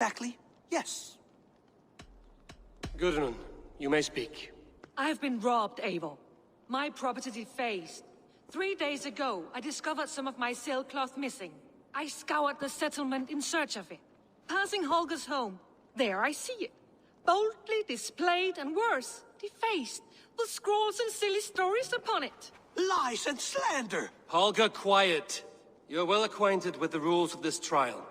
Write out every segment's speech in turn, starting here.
Exactly, yes. Gudrun, you may speak. I have been robbed, Eivor. My property defaced. 3 days ago, I discovered some of my sailcloth missing. I scoured the settlement in search of it. Passing Holger's home, there I see it. Boldly displayed and worse, defaced, with scrawls and silly stories upon it. Lies and slander! Holger, quiet. You're well acquainted with the rules of this trial.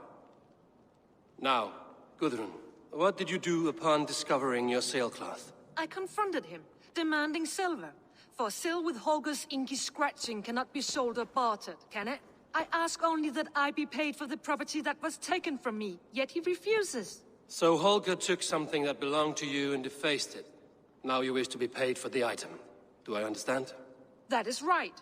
Now, Gudrun, what did you do upon discovering your sailcloth? I confronted him, demanding silver. For sil with Holger's inky scratching cannot be sold or bartered, can it? I ask only that I be paid for the property that was taken from me, yet he refuses. So Holger took something that belonged to you and defaced it. Now you wish to be paid for the item. Do I understand? That is right.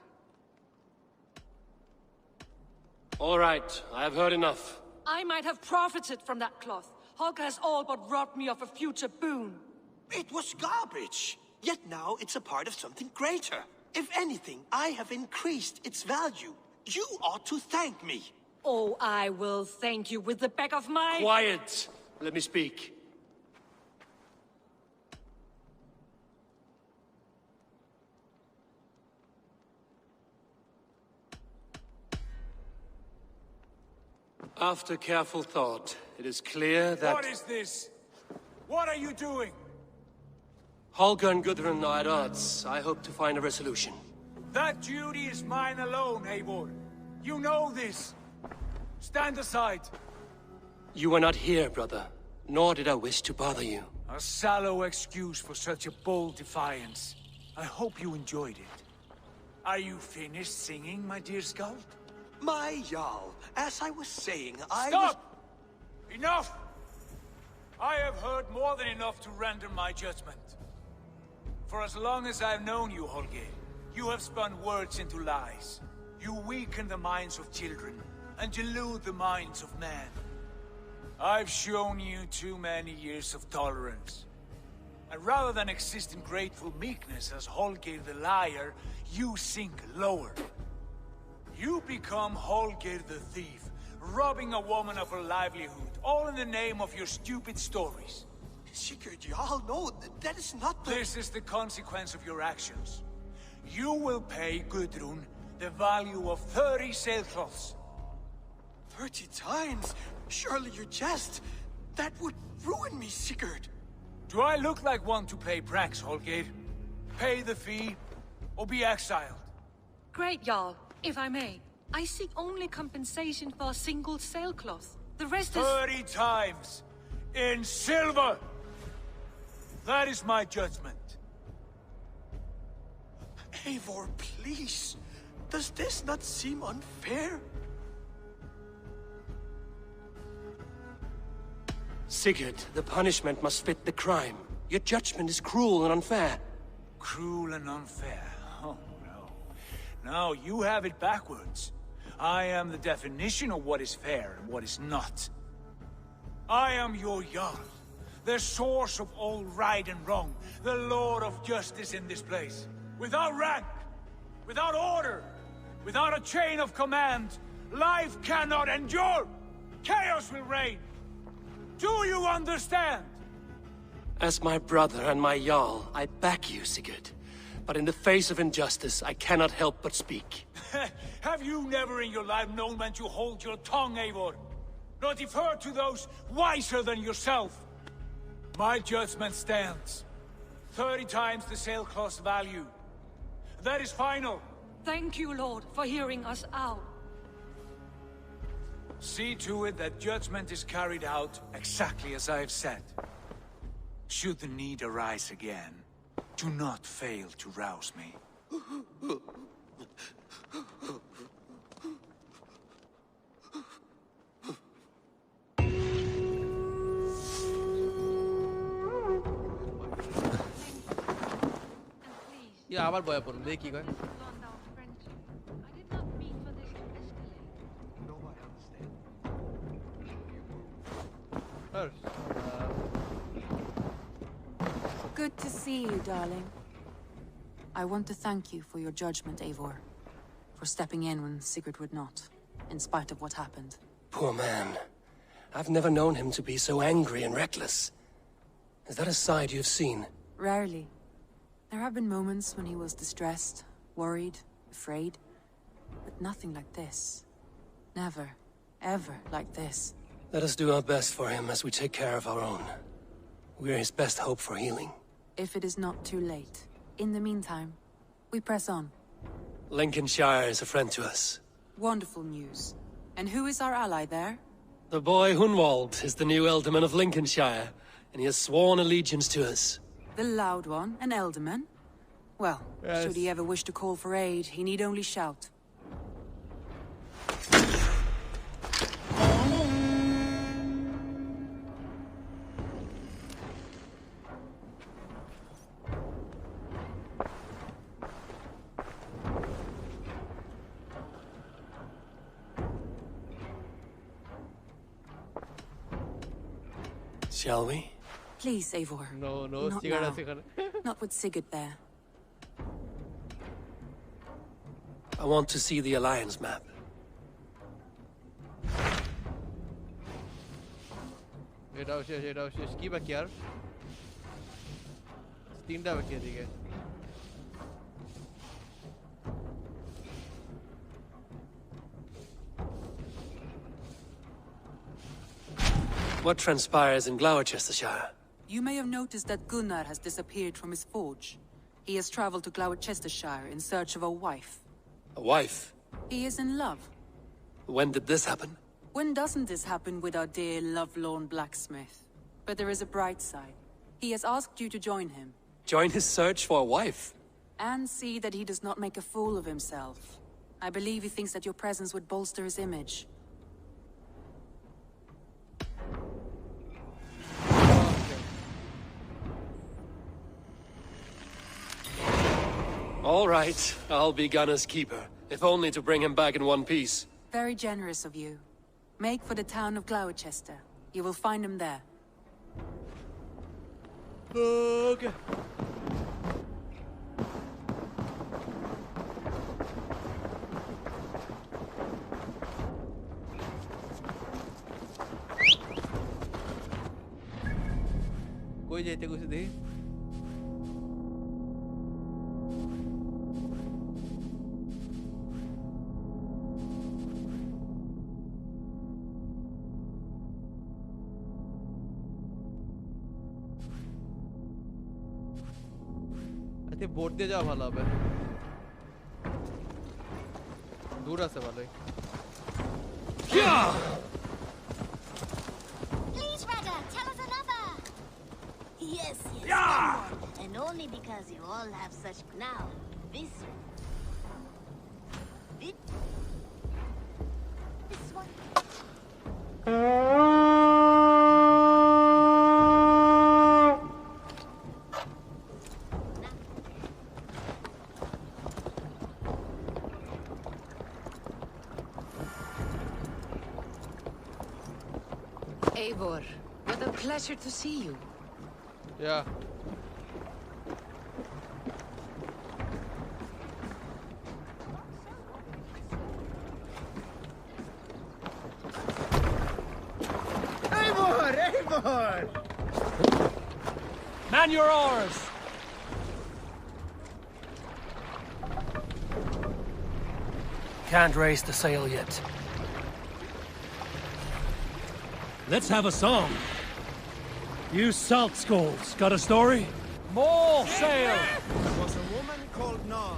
All right, I have heard enough. I might have profited from that cloth. Holger has all but robbed me of a future boon. It was garbage. Yet now it's a part of something greater. If anything, I have increased its value. You ought to thank me. Oh, I will thank you with the back of my... Quiet! Let me speak. After careful thought, it is clear that... What is this? What are you doing? Holger and Gudrun are at odds. I hope to find a resolution. That duty is mine alone, Eivor. You know this. Stand aside. You were not here, brother. Nor did I wish to bother you. A sallow excuse for such a bold defiance. I hope you enjoyed it. Are you finished singing, my dear Skald? My Jarl, as I was saying, Stop! Enough! I have heard more than enough to render my judgment. For as long as I've known you, Holger, you have spun words into lies. You weaken the minds of children, and delude the minds of men. I've shown you too many years of tolerance. And rather than exist in grateful meekness as Holger the liar, you sink lower. You become Holger the thief, robbing a woman of her livelihood, all in the name of your stupid stories. Sigurd, Jarl, no, that is not the... This is the consequence of your actions. You will pay Gudrun the value of 30 sailcloths. 30 times? Surely you jest. That would ruin me, Sigurd. Do I look like one to pay pranks, Holger? Pay the fee, or be exiled? Great, Jarl. If I may, I seek only compensation for a single sailcloth. The rest is... 30 times! In silver! That is my judgment. Eivor, please. Does this not seem unfair? Sigurd, the punishment must fit the crime. Your judgment is cruel and unfair. Cruel and unfair? Oh, no. No, you have it backwards. I am the definition of what is fair and what is not. I am your Jarl, the source of all right and wrong, the Lord of justice in this place. Without rank, without order, without a chain of command, life cannot endure! Chaos will reign! Do you understand? As my brother and my Jarl, I back you, Sigurd. But in the face of injustice, I cannot help but speak. Have you never in your life known when to hold your tongue, Eivor? Nor defer to those wiser than yourself? My judgment stands. 30 times the sailcloth's value. That is final. Thank you, Lord, for hearing us out. See to it that judgment is carried out exactly as I have said. Should the need arise again, do not fail to rouse me. Yeah, আবার বয়া পড়ুন দেখি কি কয় Good to see you, darling. I want to thank you for your judgment, Eivor. For stepping in when Sigurd would not, in spite of what happened. Poor man. I've never known him to be so angry and reckless. Is that a side you've seen? Rarely. There have been moments when he was distressed, worried, afraid. But nothing like this. Never, ever like this. Let us do our best for him as we take care of our own. We're his best hope for healing. If it is not too late. In the meantime, we press on. Lincolnshire is a friend to us. Wonderful news. And who is our ally there? The boy Hunwald is the new Ealdorman of Lincolnshire, and he has sworn allegiance to us. The loud one, an Ealdorman? Well, should he ever wish to call for aid, he need only shout. Shall we? Please, Eivor. No, Not Sigurd, now. Sigurd. Not with Sigurd there. I want to see the Alliance map. এটা শেষ কি বাকি আর তিনটা বাকি এদিকে What transpires in Gloucestershire? You may have noticed that Gunnar has disappeared from his forge. He has traveled to Gloucestershire in search of a wife. A wife? He is in love. When did this happen? When doesn't this happen with our dear lovelorn blacksmith? But there is a bright side. He has asked you to join him. Join his search for a wife? And see that he does not make a fool of himself. I believe he thinks that your presence would bolster his image. All right, I'll be Gunner's keeper, if only to bring him back in one piece. Very generous of you. Make for the town of Gloucester. You will find him there. Okay. कोई जाते कुछ दे আচ্ছা boat দিয়ে যাওয়া ভালো হবে দূর আছে ভালোই Please, Rada, tell us another. Yes, yes. And only because you all have such now. This one. Eivor, what a pleasure to see you. Yeah. Eivor! Man your oars! Can't raise the sail yet. Let's have a song. You salt skulls, got a story? More sail! There was a woman called Nal,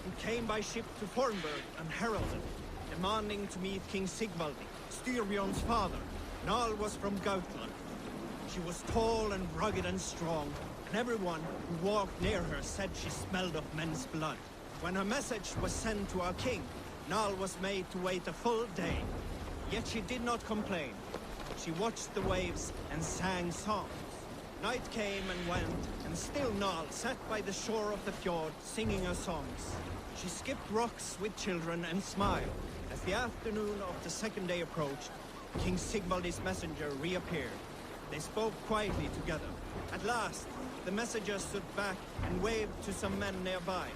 who came by ship to Fornburg and heralded, demanding to meet King Sigvaldi, Styrbjorn's father. Nal was from Gautland. She was tall and rugged and strong, and everyone who walked near her said she smelled of men's blood. When her message was sent to our king, Nal was made to wait a full day. Yet she did not complain. She watched the waves and sang songs. Night came and went, and still Nal sat by the shore of the fjord singing her songs. She skipped rocks with children and smiled. As the afternoon of the second day approached, King Sigvaldi's messenger reappeared. They spoke quietly together. At last, the messenger stood back and waved to some men nearby.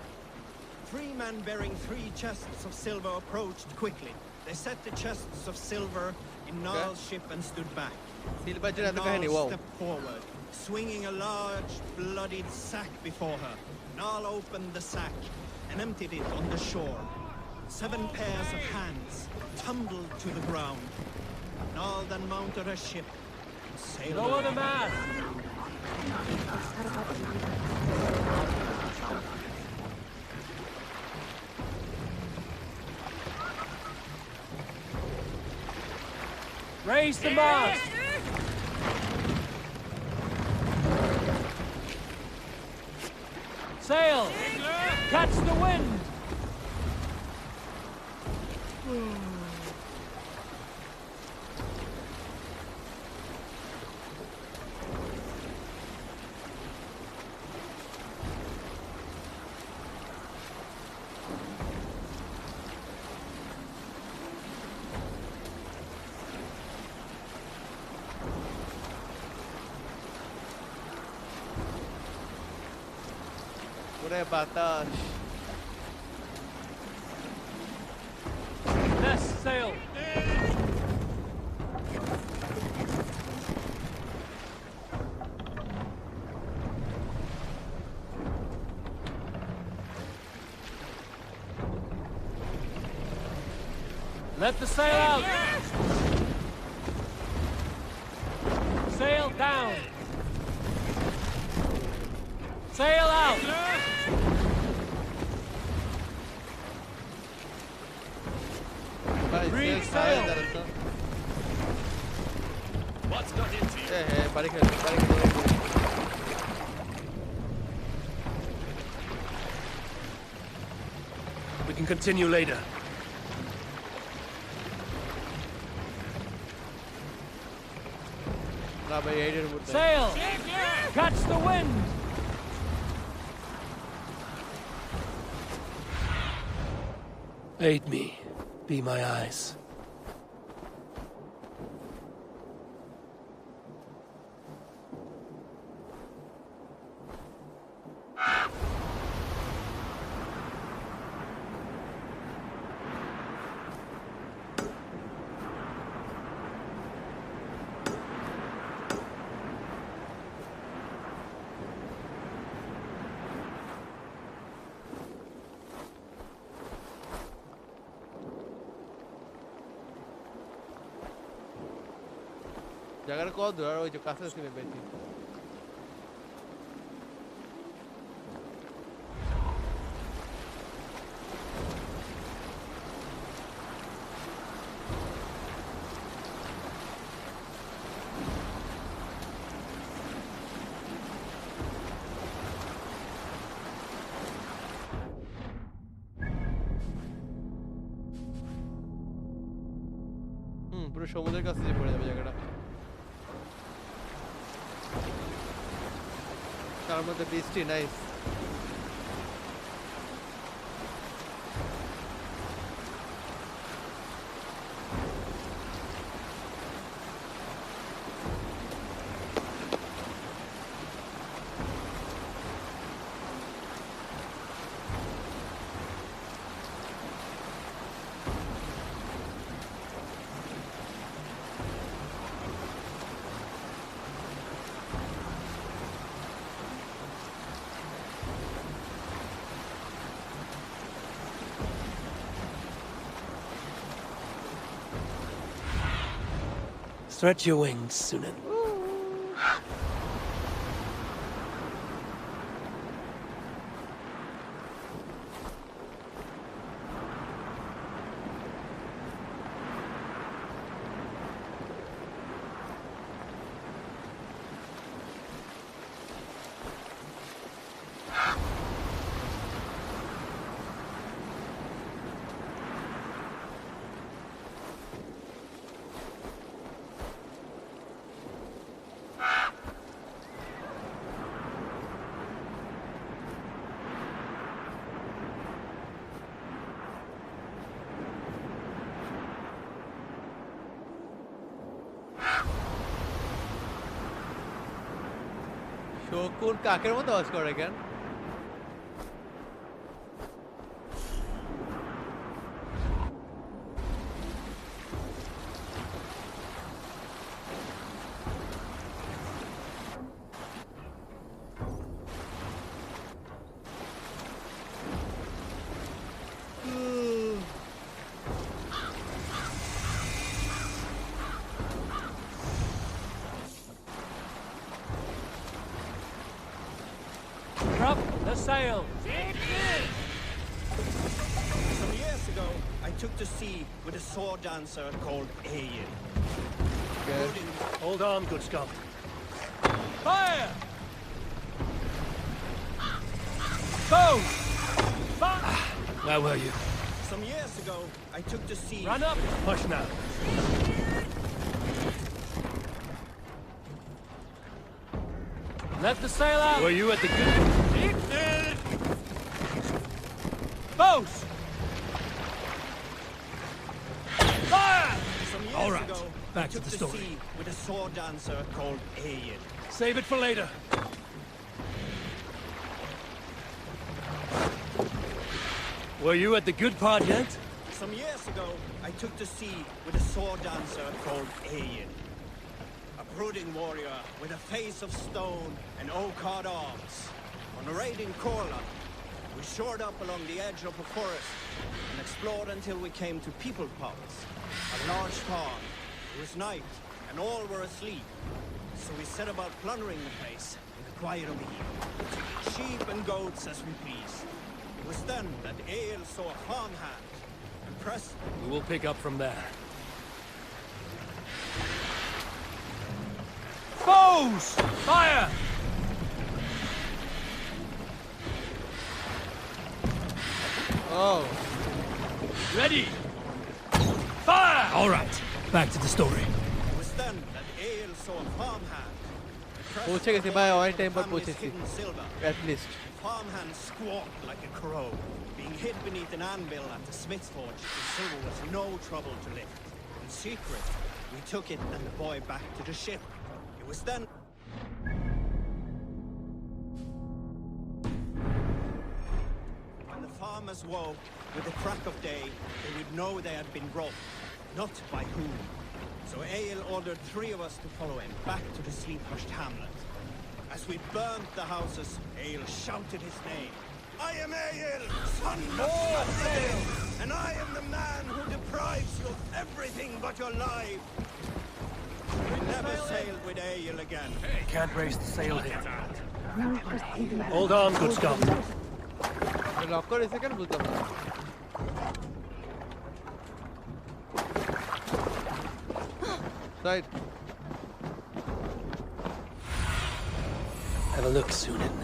3 men bearing 3 chests of silver approached quickly. They set the chests of silver in Nal's ship and stood back. Seal And बजने तो कहीं नहीं Nal wow. stepped forward, swinging a large, bloodied sack before her. Nal opened the sack and emptied it on the shore. 7 pairs of hands tumbled to the ground. Nal then mounted her ship and sailed Lower away. the mast! Raise the mast! Sail! Catch the wind! पूरे बाताश. Less sail! Let the sail out! Sail down! Sail out! भाई Reef sail sail. साया दरअसल. What's got into you? है बारीक. We can continue later. ना भाई edit बोलते हैं. Sail! Catch the wind! Aid me. Be my eyes. जगह को दूर वो जो कासे से में बैठी. पूरे समुद्र का से पड़ जाए जगह. তার মধ্যে বৃষ্টি nice. Stretch your wings, Sunan. শকুন কাকের মতো আওয়াজ করে কেন? The sail! Some years ago, I took to sea with a sword dancer called Eivor. Hold on, good scum. Fire! Boom! Where were you? Some years ago, I took to sea... Run up! Push now. Let the sail out! Were you at the good... Boats! Fire! Some years All right, ago, back I to took the to story. sea with a sword dancer called Eivor. Save it for later. Were you at the good part yet? Some years ago, I took to sea with a sword dancer called Eivor. A brooding warrior with a face of stone and oak-hard arms. On a raid in Korla, we shored up along the edge of a forest and explored until we came to People Pots, a large farm. It was night, and all were asleep. So we set about plundering the place in the quiet of the evening. Sheep and goats as we pleased. It was then that Eivor saw a farmhand and pressed... We will pick up from there. Foes! Fire! Oh. Ready! Fire! All right, back to the story. It was then that Eivor saw a farmhand. पूछे कैसे भाई on time पर पूछे थी at least. The farmhand squawked like a crow. Being hid beneath an anvil at the smith's forge, the silver was no trouble to lift. In secret, we took it and the boy back to the ship. It was then... When the farmers woke, with the crack of day, they would know they had been robbed. Not by whom. So Eivor ordered 3 of us to follow him back to the sleep-hushed hamlet. As we burnt the houses, Eivor shouted his name. I am Eivor, son of Assasin, and I am the man who deprives you of everything but your life. We never sailed with Eivor again. Can't raise the sail here. Hold on, good scum. Lock कर इसे क्या बोलता हूँ? Side. Have a look, Sunan.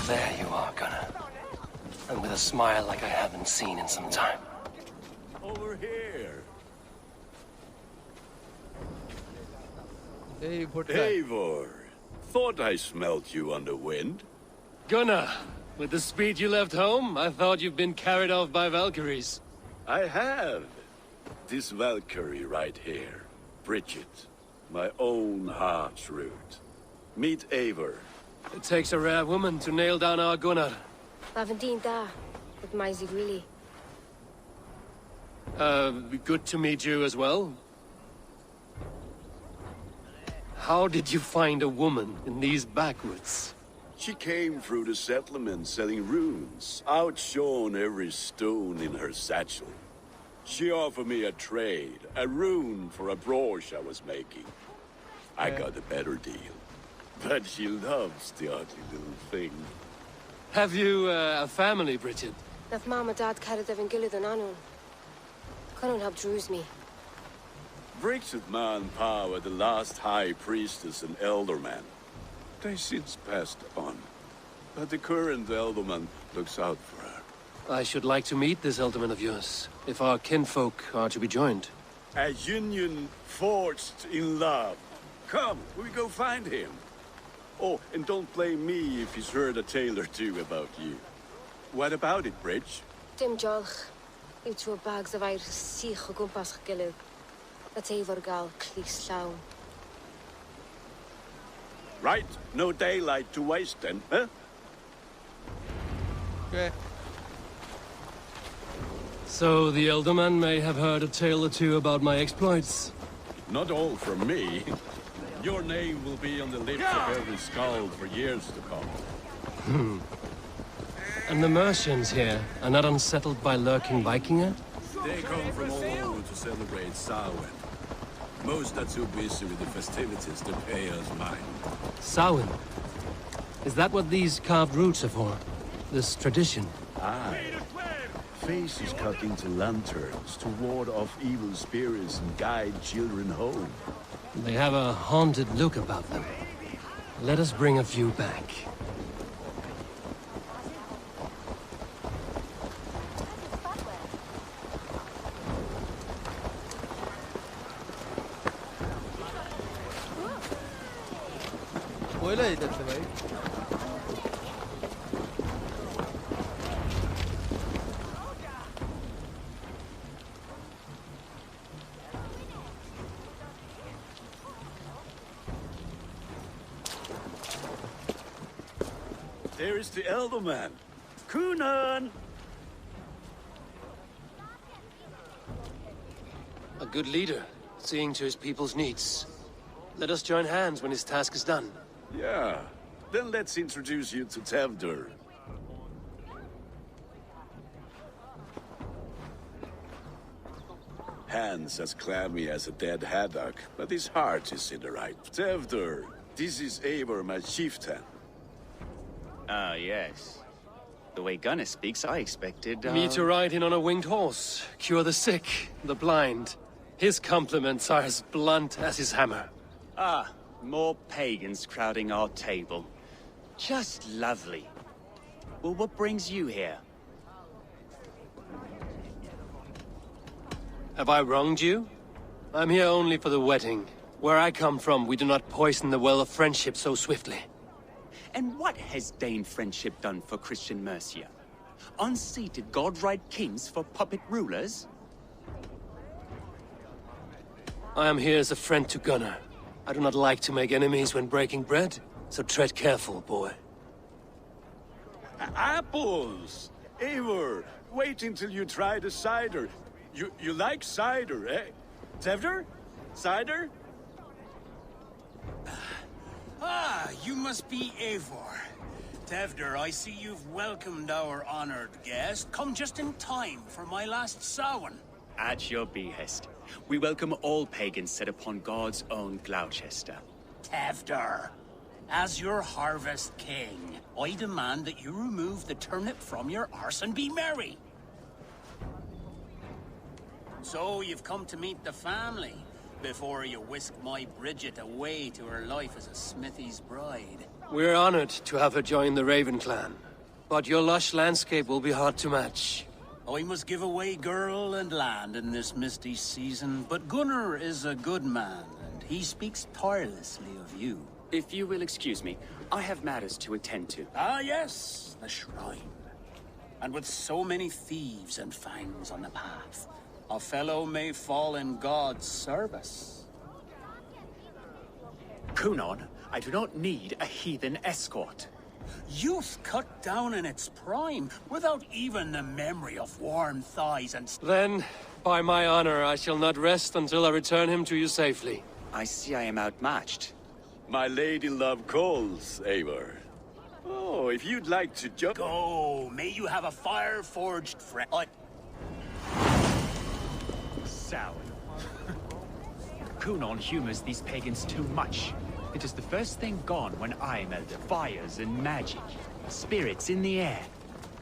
There you are, Gunnar. And with a smile like I haven't seen in some time. Over here. Eivor. Thought I smelt you on the wind. Gunnar, with the speed you left home, I thought you'd been carried off by Valkyries. I have. This Valkyrie right here. Bridget. My own heart's root. Meet Eivor. It takes a rare woman to nail down our Gunnar. With Maisy really. Good to meet you as well. How did you find a woman in these backwoods? She came through the settlement selling runes, outshone every stone in her satchel. She offered me a trade, a rune for a brooch I was making. I got a better deal. But she loves the ugly little thing. Have you a family, Bridget? That mom and dad carried them in Gilad and Anun. Couldn't have drews me. Bridget Man Pa were the last high priestess and elderman. They since passed on. But the current elderman looks out for her. I should like to meet this elderman of yours, if our kinfolk are to be joined. A union forged in love. Come, we go find him. Oh, and don't blame me if he's heard a tale or two about you. What about it, Bridge? Dim Jolch. You two bags of Irish Sheikh gumpas Gilad. That's Eivor gal cleese llawn. Right, no daylight to waste then, huh? Okay. So the elderman may have heard a tale or two about my exploits. Not all from me. Your name will be on the lips of every skald for years to come. And the Mercians here are not unsettled by lurking Vikinger? They come from all over to celebrate Samhain. Most are too busy with the festivities to pay us mind. Samhain? Is that what these carved roots are for? This tradition? Aye. Faces cut into lanterns to ward off evil spirits and guide children home. They have a haunted look about them. Let us bring a few back. कोयला इधर से भाई There is the elder man. Kunan! A good leader, seeing to his people's needs. Let us join hands when his task is done. Yeah. Then let's introduce you to Tevdur. Hands as clammy as a dead haddock, but his heart is in the right. Tevdur, this is Eivor, my chieftain. Ah, yes. The way Gunnar speaks, I expected, Me to ride in on a winged horse, cure the sick, the blind. His compliments are as blunt as his hammer. Ah, more pagans crowding our table. Just lovely. Well, what brings you here? Have I wronged you? I'm here only for the wedding. Where I come from, we do not poison the well of friendship so swiftly. And what has Dane friendship done for Christian Mercia? Unseated godright kings for puppet rulers? I am here as a friend to Gunnar. I do not like to make enemies when breaking bread, so tread careful, boy. Apples! Eivor, wait until you try the cider. You like cider, eh? Tevdur? Cider? Ah, you must be Eivor. Tevdur, I see you've welcomed our honored guest. Come just in time for my last Samhain. At your behest. We welcome all pagans set upon God's own Gloucester. Tevdur, as your harvest king, I demand that you remove the turnip from your arse and be merry. So you've come to meet the family, before you whisk my Bridget away to her life as a smithy's bride. We're honored to have her join the Raven clan, but your lush landscape will be hard to match. I must give away girl and land in this misty season, but Gunnar is a good man, and he speaks tirelessly of you. If you will excuse me, I have matters to attend to. Ah yes, the shrine. And with so many thieves and fangs on the path, a fellow may fall in God's service. Kunon, I do not need a heathen escort. Youth cut down in its prime, without even the memory of warm thighs and... Then, by my honor, I shall not rest until I return him to you safely. I see I am outmatched. My lady love calls, Eivor. Oh, if you'd like to jump... Go, may you have a fire-forged friend. Sour. Kunon humors these pagans too much. It is the first thing gone when I melt fires and magic. Spirits in the air.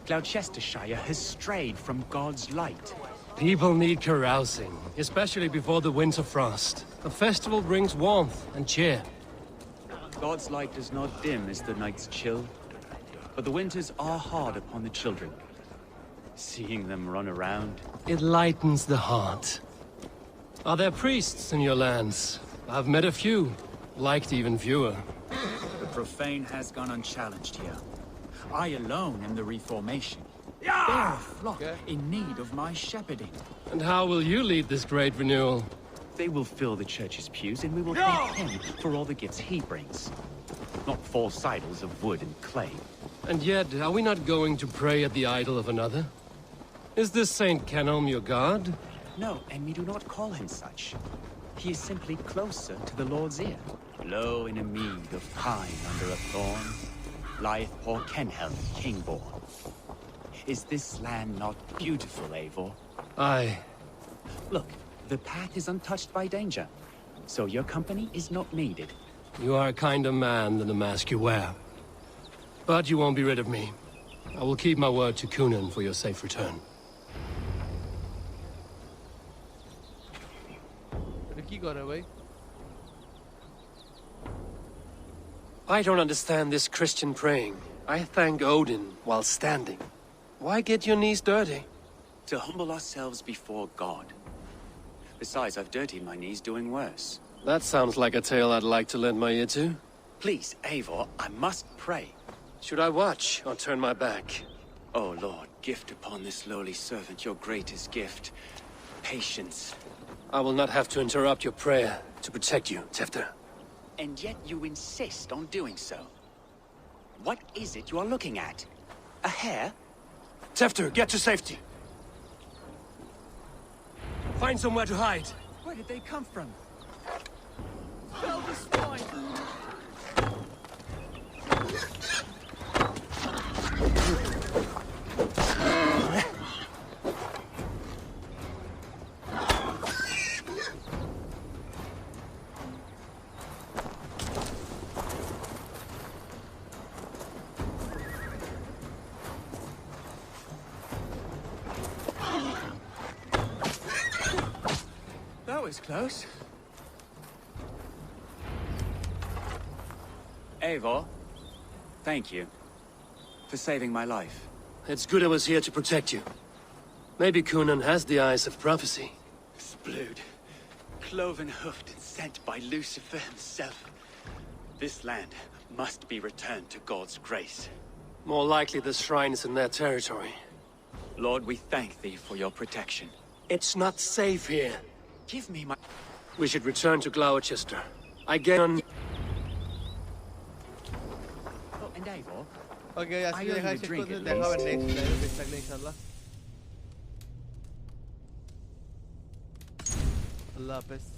Gloucestershire has strayed from God's light. People need carousing, especially before the winter frost. A festival brings warmth and cheer. God's light does not dim as the nights chill, but the winters are hard upon the children. Seeing them run around... It lightens the heart. Are there priests in your lands? I've met a few. Liked even fewer. The profane has gone unchallenged here. I alone am the Reformation. Bear a flock in need of my shepherding. And how will you lead this great renewal? They will fill the church's pews, and we will thank him for all the gifts he brings. Not false idols of wood and clay. And yet, are we not going to pray at the idol of another? Is this Saint Kenelm your god? No, and we do not call him such. He is simply closer to the Lord's ear. Low in a mead of pine under a thorn, lieth poor Kenhelm, king-born. Is this land not beautiful, Eivor? Aye. Look, the path is untouched by danger, so your company is not needed. You are a kinder man than the mask you wear. But you won't be rid of me. I will keep my word to Cunan for your safe return. I don't understand this Christian praying. I thank Odin while standing. Why get your knees dirty? To humble ourselves before God. Besides, I've dirtied my knees doing worse. That sounds like a tale I'd like to lend my ear to. Please, Eivor, I must pray. Should I watch or turn my back? Oh Lord, gift upon this lowly servant your greatest gift. Patience. I will not have to interrupt your prayer to protect you, Tefter. And yet you insist on doing so. What is it you are looking at? A hare? Tefter, get to safety. Find somewhere to hide. Where did they come from? Fell the swine! That was close. Eivor, thank you for saving my life. It's good I was here to protect you. Maybe Cunan has the eyes of prophecy. Splood, cloven-hoofed and sent by Lucifer himself. This land must be returned to God's grace. More likely the shrine is in their territory. Lord, we thank thee for your protection. It's not safe here. Give me my... We should return to Gloucester. I get on... Oh, and Eivor? Okay, así que dejáis entonces dejaba el next live besakle inshallah. Allah Hafiz.